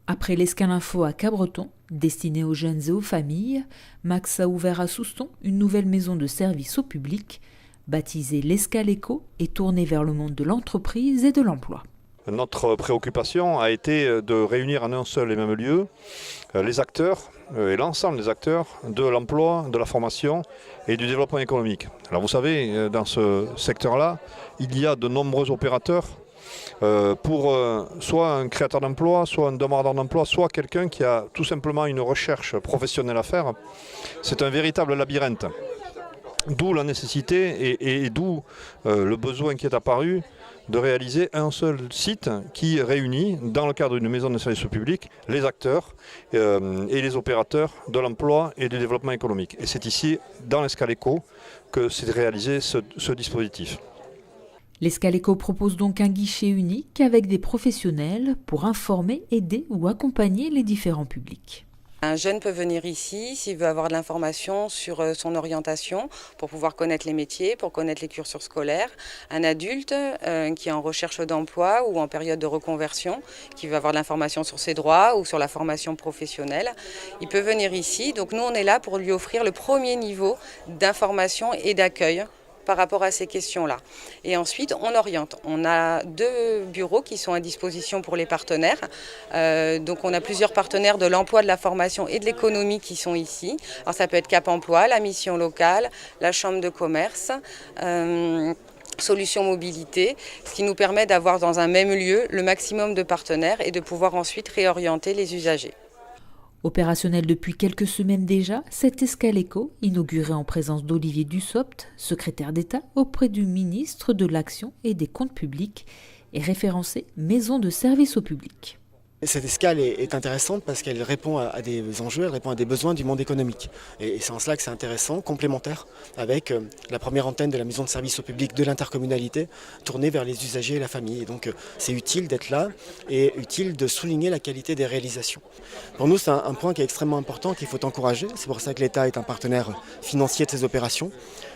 Après l'Escale Info à Cabreton, destinée aux jeunes et aux familles, Max a ouvert à Souston une nouvelle maison de service au public, baptisée l'Escale Éco et tournée vers le monde de l'entreprise et de l'emploi. Notre préoccupation a été de réunir en un seul et même lieu les acteurs et l'ensemble des acteurs de l'emploi, de la formation et du développement économique. Alors vous savez, dans ce secteur-là, il y a de nombreux opérateurs pour soit un créateur d'emploi, soit un demandeur d'emploi, soit quelqu'un qui a tout simplement une recherche professionnelle à faire. C'est un véritable labyrinthe. D'où la nécessité et d'où le besoin qui est apparu de réaliser un seul site qui réunit, dans le cadre d'une maison de service au public, les acteurs et les opérateurs de l'emploi et du développement économique. Et c'est ici, dans l'Escale Éco, que s'est réalisé ce dispositif. L'Escale Éco propose donc un guichet unique avec des professionnels pour informer, aider ou accompagner les différents publics. Un jeune peut venir ici s'il veut avoir de l'information sur son orientation pour pouvoir connaître les métiers, pour connaître les cursus scolaires. Un adulte qui est en recherche d'emploi ou en période de reconversion, qui veut avoir de l'information sur ses droits ou sur la formation professionnelle, il peut venir ici. Donc nous, on est là pour lui offrir le premier niveau d'information et d'accueil par rapport à ces questions-là. Et ensuite, on oriente. On a 2 bureaux qui sont à disposition pour les partenaires. Donc on a plusieurs partenaires de l'emploi, de la formation et de l'économie qui sont ici. Alors ça peut être Cap Emploi, la mission locale, la chambre de commerce, Solutions Mobilité, ce qui nous permet d'avoir dans un même lieu le maximum de partenaires et de pouvoir ensuite réorienter les usagers. Opérationnel depuis quelques semaines déjà, cette Escale Éco, inaugurée en présence d'Olivier Dussopt, secrétaire d'État auprès du ministre de l'Action et des Comptes publics, est référencée maison de service au public. Cette escale est intéressante parce qu'elle répond à des enjeux, elle répond à des besoins du monde économique. Et c'est en cela que c'est intéressant, complémentaire, avec la première antenne de la maison de service au public de l'intercommunalité, tournée vers les usagers et la famille. Et donc c'est utile d'être là et utile de souligner la qualité des réalisations. Pour nous, c'est un point qui est extrêmement important, qu'il faut encourager. C'est pour ça que l'État est un partenaire financier de ces opérations,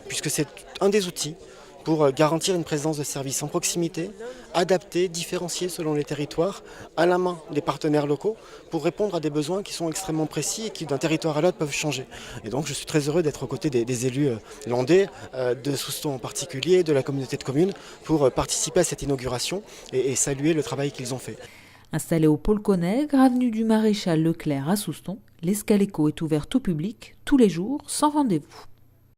puisque c'est un des outils pour garantir une présence de services en proximité, adaptée, différenciée selon les territoires, à la main des partenaires locaux, pour répondre à des besoins qui sont extrêmement précis et qui d'un territoire à l'autre peuvent changer. Et donc je suis très heureux d'être aux côtés des élus landais, de Souston en particulier, de la communauté de communes, pour participer à cette inauguration et saluer le travail qu'ils ont fait. Installée au pôle Conègre, avenue du Maréchal Leclerc à Souston, l'Escale Éco est ouverte au public tous les jours sans rendez-vous.